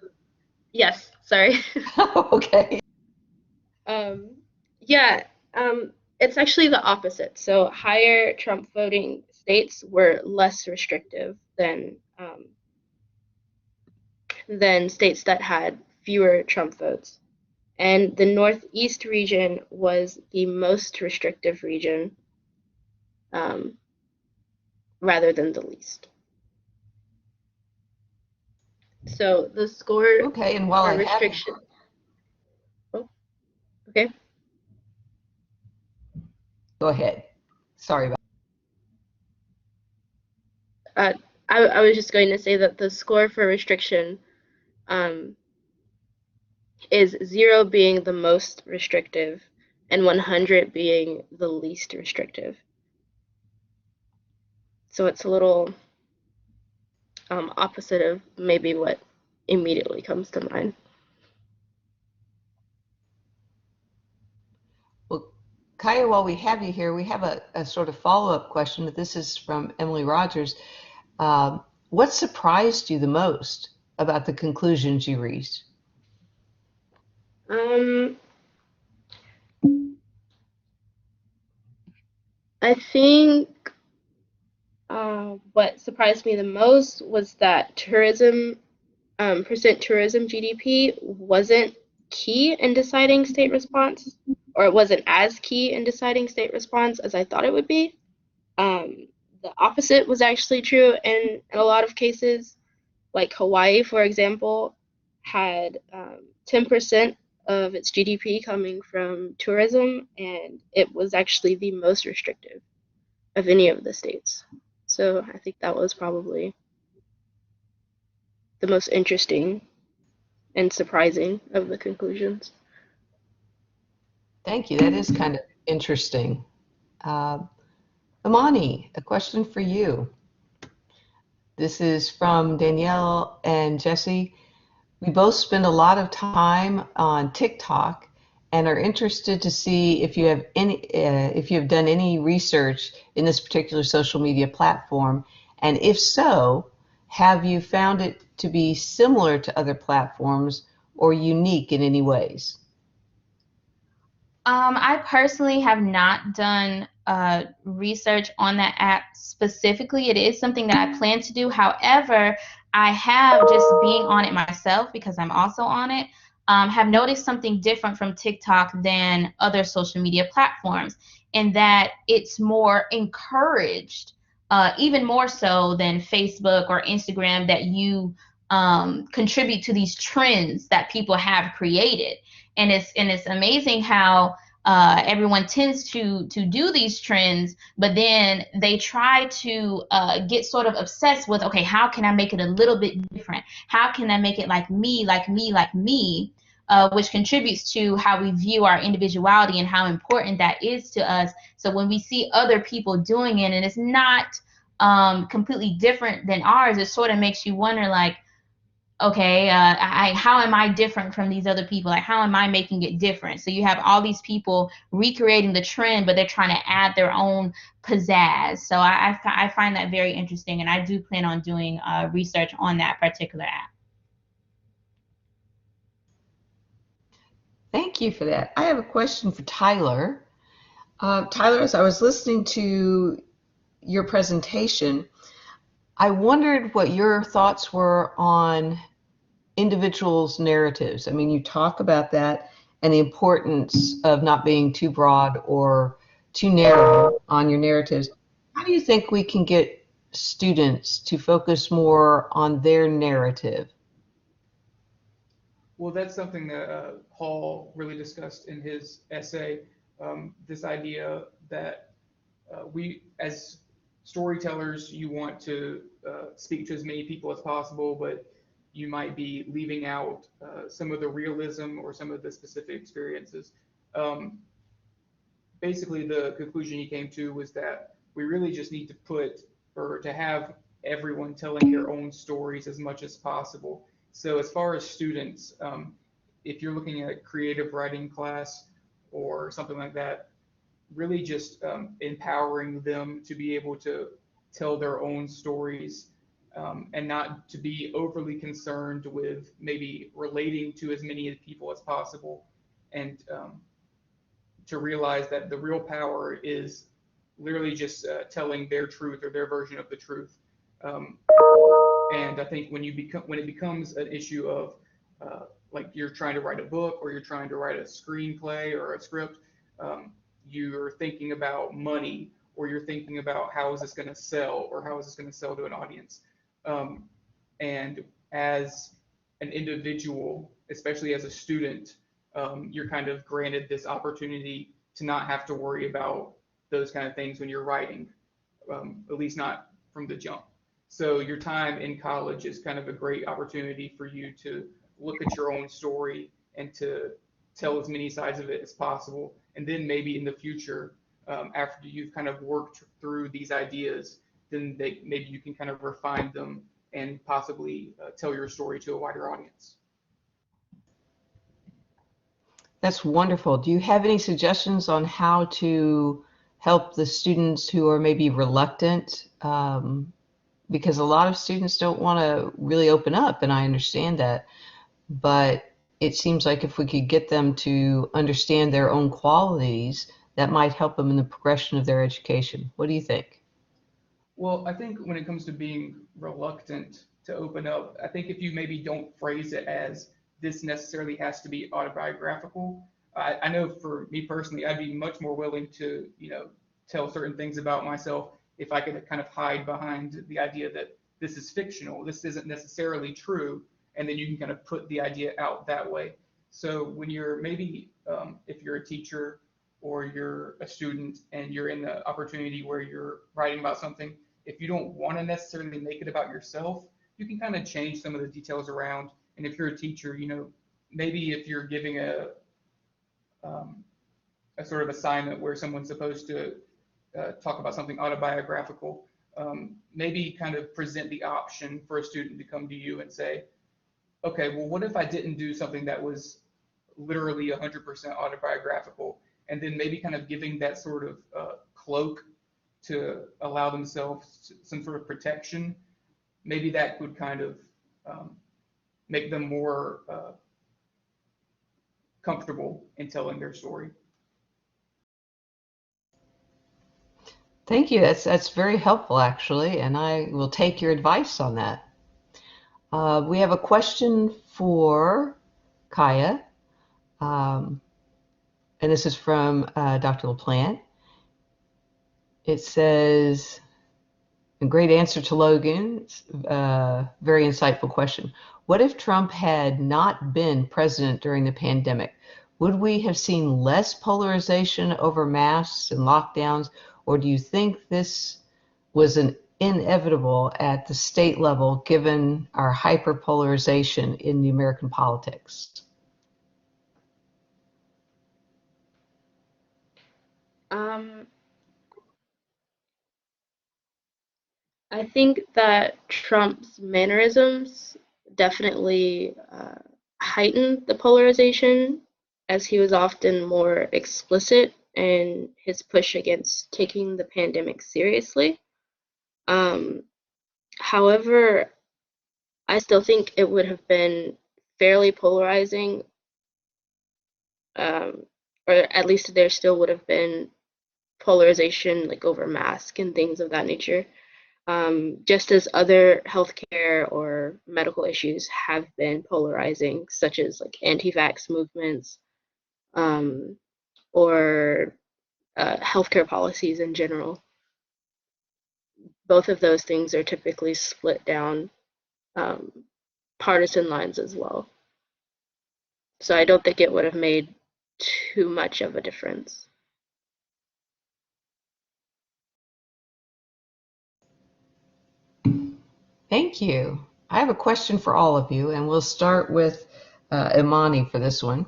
Yes, sorry. Okay. Yeah, it's actually the opposite. So higher Trump voting states were less restrictive than states that had fewer Trump votes. And the Northeast region was the most restrictive region, um, rather than the least. So the score Okay, and while for I have you, restriction. Oh, okay. go ahead. Sorry about I was just going to say that the score for restriction um, is 0 being the most restrictive and 100 being the least restrictive. So it's a little opposite of maybe what immediately comes to mind. Well, Kiya, while we have you here, we have a sort of follow-up question, but this is from Emily Rogers. What surprised you the most about the conclusions you reached? I think what surprised me the most was that tourism GDP wasn't key in deciding state response, or it wasn't as key in deciding state response as I thought it would be. The opposite was actually true in a lot of cases. Like Hawaii, for example, had 10% of its GDP coming from tourism, and it was actually the most restrictive of any of the states. So I think that was probably the most interesting and surprising of the conclusions. Thank you. That is kind of interesting. Imani, a question for you. This is from Danielle and Jesse. We both spend a lot of time on TikTok and are interested to see if you have done any research in this particular social media platform, and if so, have you found it to be similar to other platforms or unique in any ways? I personally have not done research on that app specifically. It is something that I plan to do. However, I have, just being on it myself, because I'm also on it, have noticed something different from TikTok than other social media platforms, in that it's more encouraged, even more so than Facebook or Instagram, that you contribute to these trends that people have created. And it's amazing how everyone tends to do these trends, but then they try to get sort of obsessed with, okay, how can I make it a little bit different? How can I make it like me, like me, like me? Which contributes to how we view our individuality and how important that is to us. So when we see other people doing it and it's not completely different than ours, it sort of makes you wonder, like, okay, how am I different from these other people? Like, how am I making it different? So you have all these people recreating the trend, but they're trying to add their own pizzazz. So I find that very interesting, and I do plan on doing research on that particular app. Thank you for that. I have a question for Tyler. Tyler, as I was listening to your presentation, I wondered what your thoughts were on individuals' narratives. I mean, you talk about that and the importance of not being too broad or too narrow on your narratives. How do you think we can get students to focus more on their narrative? Well, that's something that Hall really discussed in his essay. This idea that we, as storytellers, you want to speak to as many people as possible, but you might be leaving out some of the realism or some of the specific experiences. Um, Basically, the conclusion he came to was that we really just need to put, or to have everyone telling their own stories as much as possible. So as far as students, if you're looking at a creative writing class or something like that, really just empowering them to be able to tell their own stories, and not to be overly concerned with maybe relating to as many people as possible, and to realize that the real power is literally just telling their truth or their version of the truth. Um, and I think when it becomes an issue of like you're trying to write a book or you're trying to write a screenplay or a script, you're thinking about money, or you're thinking about how is this going to sell, or how is this going to sell to an audience. Um, and as an individual, especially as a student, you're kind of granted this opportunity to not have to worry about those kind of things when you're writing, at least not from the jump. So your time in college is kind of a great opportunity for you to look at your own story and to tell as many sides of it as possible. And then maybe in the future, after you've kind of worked through these ideas, then maybe you can kind of refine them and possibly tell your story to a wider audience. That's wonderful. Do you have any suggestions on how to help the students who are maybe reluctant? Because a lot of students don't want to really open up, and I understand that. But it seems like if we could get them to understand their own qualities, that might help them in the progression of their education. What do you think? Well, I think when it comes to being reluctant to open up, I think if you maybe don't phrase it as this necessarily has to be autobiographical, I know for me personally, I'd be much more willing to, tell certain things about myself if I could kind of hide behind the idea that this is fictional, this isn't necessarily true, and then you can kind of put the idea out that way. So when you're maybe, if you're a teacher or you're a student and you're in the opportunity where you're writing about something, if you don't want to necessarily make it about yourself, you can kind of change some of the details around. And if you're a teacher, maybe if you're giving um, a sort of assignment where someone's supposed to talk about something autobiographical, maybe kind of present the option for a student to come to you and say, okay, well, what if I didn't do something that was literally 100% autobiographical? And then maybe kind of giving that sort of cloak to allow themselves some sort of protection. Maybe that could kind of make them more comfortable in telling their story. Thank you. That's very helpful, actually, and I will take your advice on that. We have a question for Kiya, and this is from Dr. LaPlante. It says, a great answer to Logan's very insightful question. What if Trump had not been president during the pandemic? Would we have seen less polarization over masks and lockdowns, or do you think this was an inevitable at the state level given our hyperpolarization in the American politics? I think that Trump's mannerisms definitely heightened the polarization, as he was often more explicit in his push against taking the pandemic seriously. However, I still think it would have been fairly polarizing, or at least there still would have been polarization like over masks and things of that nature. Just as other healthcare or medical issues have been polarizing, such as like anti-vax movements, or healthcare policies in general. Both of those things are typically split down partisan lines as well. So I don't think it would have made too much of a difference. Thank you. I have a question for all of you, and we'll start with Imani for this one.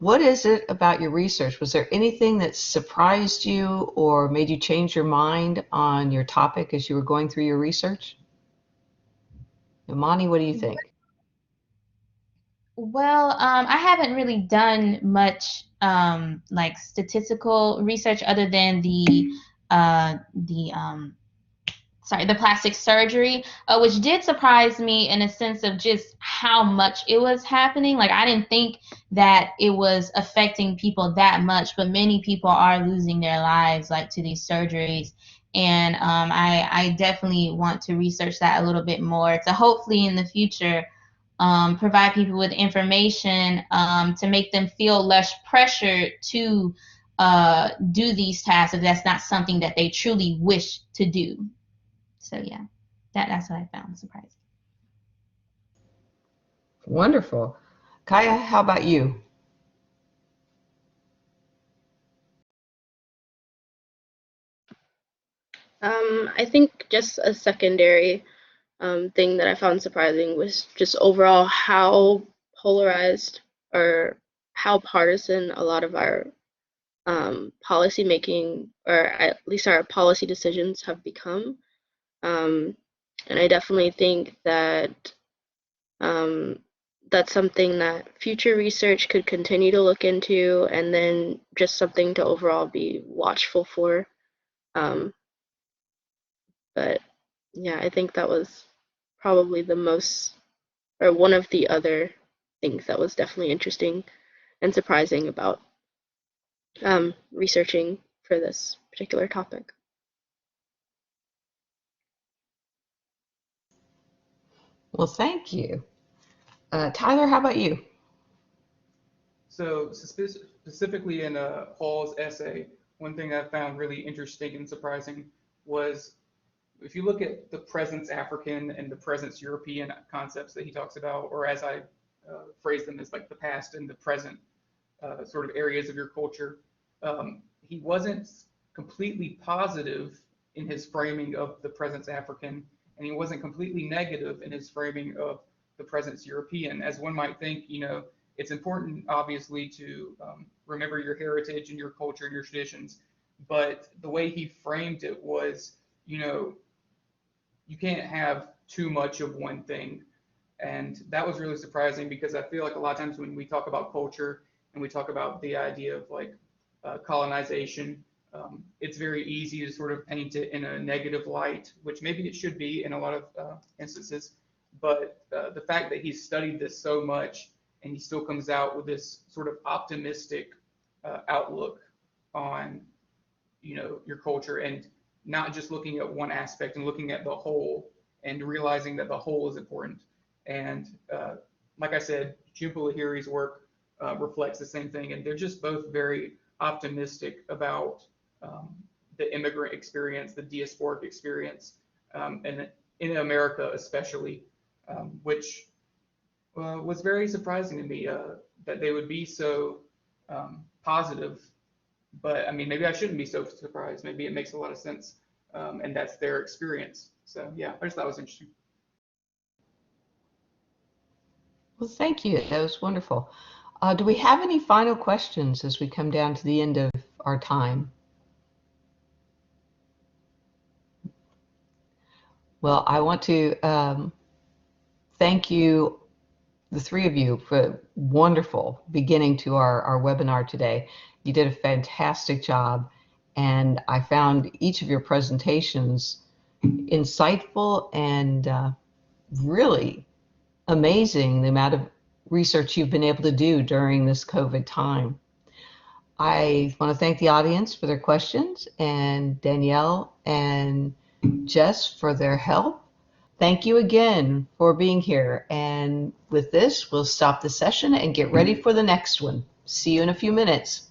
What is it about your research? Was there anything that surprised you or made you change your mind on your topic as you were going through your research? Imani, what do you think? Well, I haven't really done much like statistical research other than the plastic surgery, which did surprise me in a sense of just how much it was happening. Like I didn't think that it was affecting people that much, but many people are losing their lives like to these surgeries. And I definitely want to research that a little bit more to hopefully in the future provide people with information to make them feel less pressured to do these tasks if that's not something that they truly wish to do. So yeah, that's what I found surprising. Wonderful. Kiya, how about you? I think just a secondary thing that I found surprising was just overall how polarized or how partisan a lot of our policy making, or at least our policy decisions, have become. And I definitely think that that's something that future research could continue to look into, and then just something to overall be watchful for. Um, but yeah, I think that was probably the most, or one of the other things that was definitely interesting and surprising about researching for this particular topic. Well, thank you. Tyler, how about you? So specifically in Hall's essay, one thing I found really interesting and surprising was if you look at the presence African and the presence European concepts that he talks about, or as I phrase them as like the past and the present sort of areas of your culture, he wasn't completely positive in his framing of the presence African, and he wasn't completely negative in his framing of the presence European. As one might think, it's important, obviously, to remember your heritage and your culture and your traditions, but the way he framed it was, you know, you can't have too much of one thing. And that was really surprising because I feel like a lot of times when we talk about culture and we talk about the idea of like colonization, it's very easy to sort of paint it in a negative light, which maybe it should be in a lot of instances. But the fact that he's studied this so much and he still comes out with this sort of optimistic outlook on, you know, your culture, and not just looking at one aspect and looking at the whole and realizing that the whole is important. And like I said, Jhumpa Lahiri's work reflects the same thing, and they're just both very optimistic about the immigrant experience, the diasporic experience, and in America especially, which was very surprising to me that they would be so positive. But I mean, maybe I shouldn't be so surprised. Maybe it makes a lot of sense, and that's their experience. So yeah, I just thought it was interesting. Well, thank you. That was wonderful. Do we have any final questions as we come down to the end of our time? Well, I want to thank you, the three of you, for a wonderful beginning to our webinar today. You did a fantastic job, and I found each of your presentations insightful and really amazing, the amount of research you've been able to do during this COVID time. I want to thank the audience for their questions, and Danielle and Jess for their help. Thank you again for being here. And with this, we'll stop the session and get ready for the next one. See you in a few minutes.